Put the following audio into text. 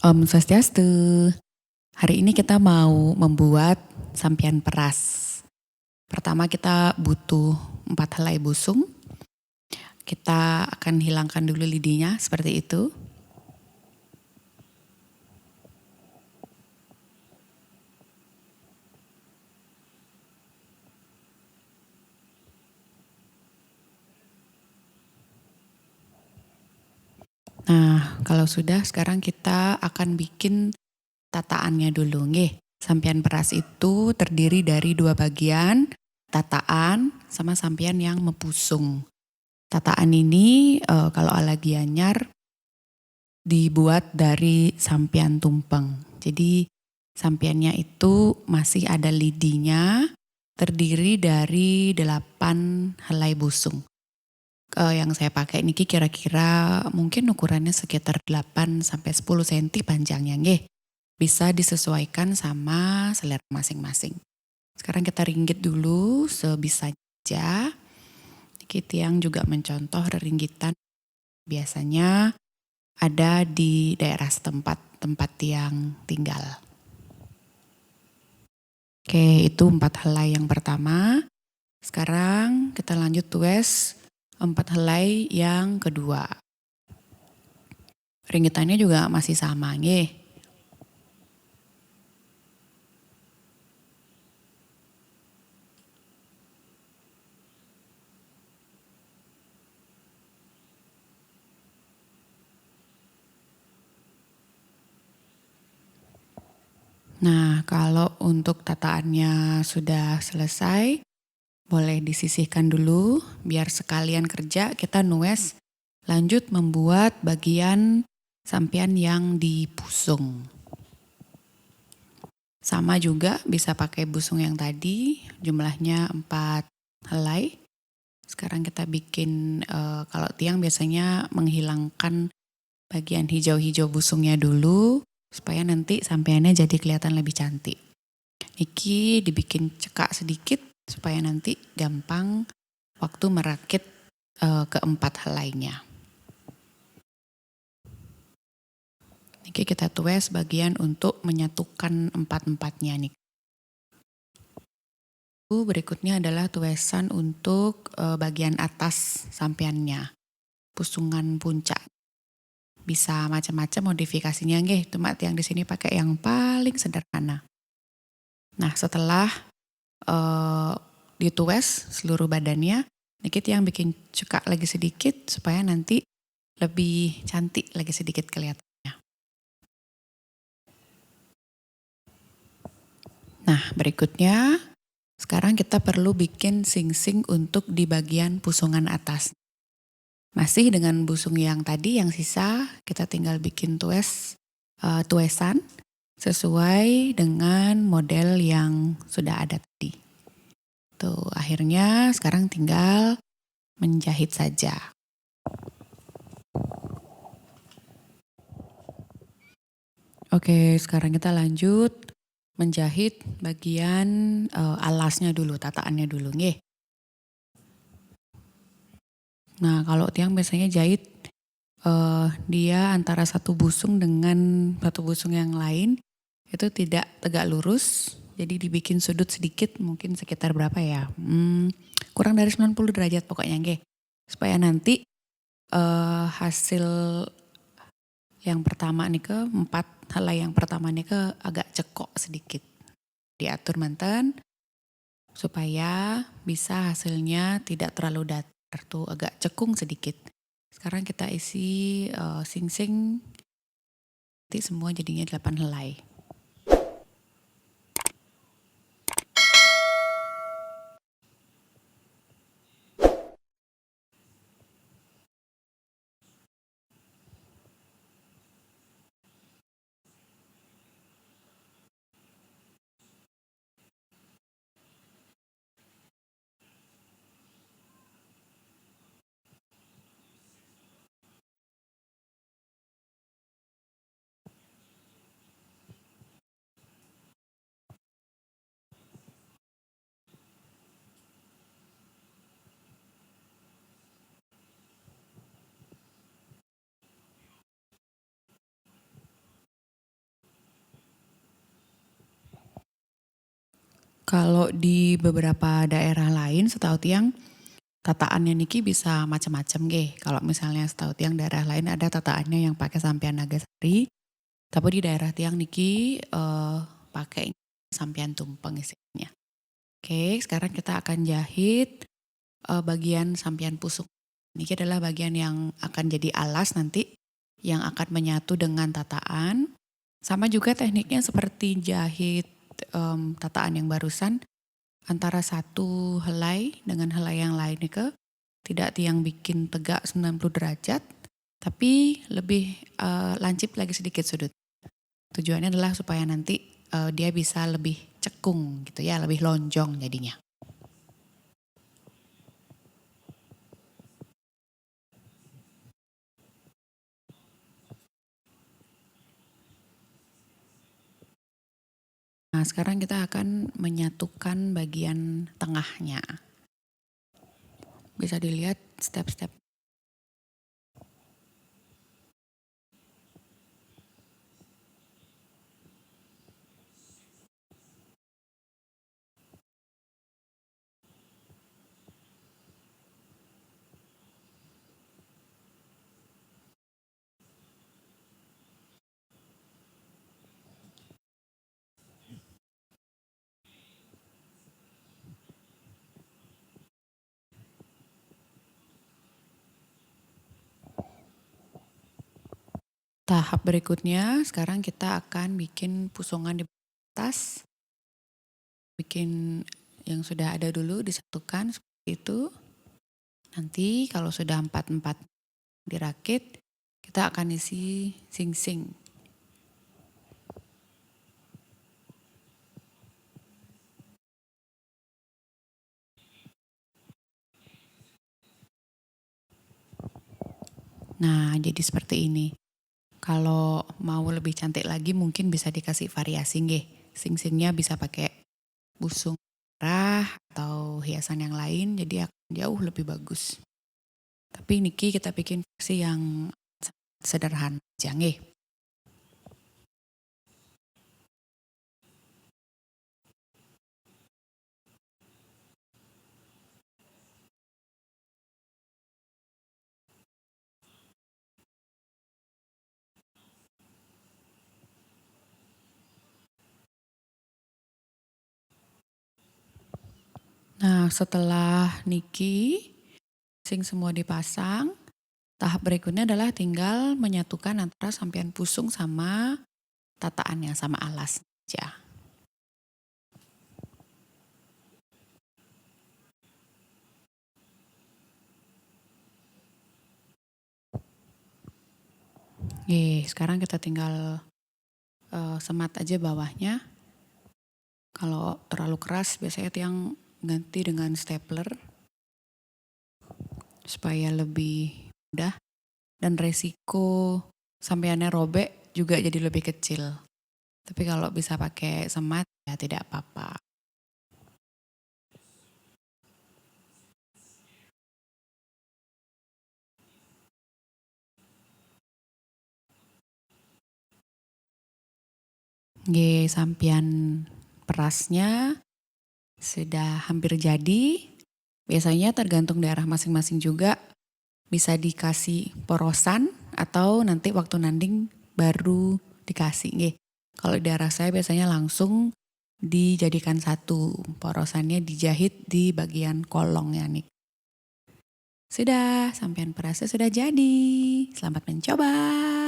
Om Swastiastu. Hari ini kita mau membuat sampian peras. Pertama kita butuh 4 helai busung. Kita akan hilangkan dulu lidinya seperti itu. Nah, kalau sudah sekarang kita akan bikin tataannya dulu. Nggih, sampian peras itu terdiri dari 2 bagian, tataan sama sampian yang mepusung. Tataan ini kalau ala Gianyar dibuat dari sampian tumpeng. Jadi sampiannya itu masih ada lidinya, terdiri dari 8 helai busung. Yang saya pakai ini kira-kira mungkin ukurannya sekitar 8 sampai 10 cm panjangnya nggih. Bisa disesuaikan sama selera masing-masing. Sekarang kita ringgit dulu sebisanya aja. Niki Tiang juga mencontoh reringgitan biasanya ada di daerah setempat tempat Tiang tinggal. Oke, itu 4 helai yang pertama. Sekarang kita lanjut tues 4 helai yang kedua. Ringgitannya juga masih sama nggih. Nah, kalau untuk tataannya sudah selesai, boleh disisihkan dulu biar sekalian kerja kita nues lanjut membuat bagian sampian yang di busung. Sama juga bisa pakai busung yang tadi, jumlahnya 4 helai. Sekarang kita bikin, kalau Tiang biasanya menghilangkan bagian hijau-hijau busungnya dulu, supaya nanti sampiannya jadi kelihatan lebih cantik. Niki dibikin cekak sedikit, supaya nanti gampang waktu merakit keempat helainya. Niki kita tues bagian untuk menyatukan empat-empatnya nih. Berikutnya adalah tuesan untuk bagian atas sampiannya, pusungan puncak. Bisa macam-macam modifikasinya nggih, cuma Tiang di sini pakai yang paling sederhana. Nah, setelah ditues seluruh badannya, niki Tiang bikin cekak lagi sedikit supaya nanti lebih cantik lagi sedikit kelihatannya. Nah, berikutnya sekarang kita perlu bikin sing-sing untuk di bagian pusungan atas. Masih dengan busung yang tadi yang sisa, kita tinggal bikin tuesan sesuai dengan model yang sudah ada tadi. Tuh, akhirnya sekarang tinggal menjahit saja. Oke, sekarang kita lanjut menjahit bagian alasnya dulu, tataannya dulu nggih. Nah, kalau Tiang biasanya jahit dia antara satu busung dengan satu busung yang lain itu tidak tegak lurus, jadi dibikin sudut sedikit, mungkin sekitar berapa ya, kurang dari 90 derajat pokoknya nggih, supaya nanti hasil yang pertama nih ke 4 helai yang pertama nih ke agak cekok sedikit, diatur manten supaya bisa hasilnya tidak terlalu datar tuh, agak cekung sedikit. Sekarang kita isi sing-sing, nanti semua jadinya 8 helai. Kalau di beberapa daerah lain setahu tiang tataannya niki bisa macam-macam nggih. Kalau misalnya setahu tiang daerah lain ada tataannya yang pakai sampian Nagasari, tapi di daerah tiang niki pakai sampian tumpeng isinya. Oke, sekarang kita akan jahit bagian sampian pusuk. Ini adalah bagian yang akan jadi alas nanti yang akan menyatu dengan tataan. Sama juga tekniknya seperti jahit tataan yang barusan, antara satu helai dengan helai yang lain ke tidak tiang bikin tegak 90 derajat, tapi lebih lancip lagi sedikit sudut. Tujuannya adalah supaya nanti dia bisa lebih cekung gitu ya, lebih lonjong jadinya. Nah, sekarang kita akan menyatukan bagian tengahnya. Bisa dilihat step-step. Tahap berikutnya, sekarang kita akan bikin pusungan di atas. Bikin yang sudah ada dulu disatukan seperti itu. Nanti kalau sudah 4-4 dirakit, kita akan isi sing-sing. Nah, jadi seperti ini. Kalau mau lebih cantik lagi mungkin bisa dikasih variasi nggih. Sing-singnya bisa pakai busung merah atau hiasan yang lain, jadi akan jauh lebih bagus. Tapi niki kita bikin versi yang sederhana aja nggih. Nah, setelah niki sing semua dipasang, tahap berikutnya adalah tinggal menyatukan antara sampian pusung sama tataannya sama alas aja. Sekarang kita tinggal semat aja bawahnya. Kalau terlalu keras biasanya tiang ganti dengan stapler supaya lebih mudah dan resiko sampeannya robek juga jadi lebih kecil. Tapi kalau bisa pakai semat ya tidak apa-apa. Sampian perasnya sudah hampir jadi. Biasanya tergantung daerah masing-masing juga, bisa dikasih porosan atau nanti waktu nanding baru dikasih. Kalau di daerah saya biasanya langsung dijadikan satu, porosannya dijahit di bagian kolongnya nih. Sudah, sampean perasnya sudah jadi. Selamat mencoba.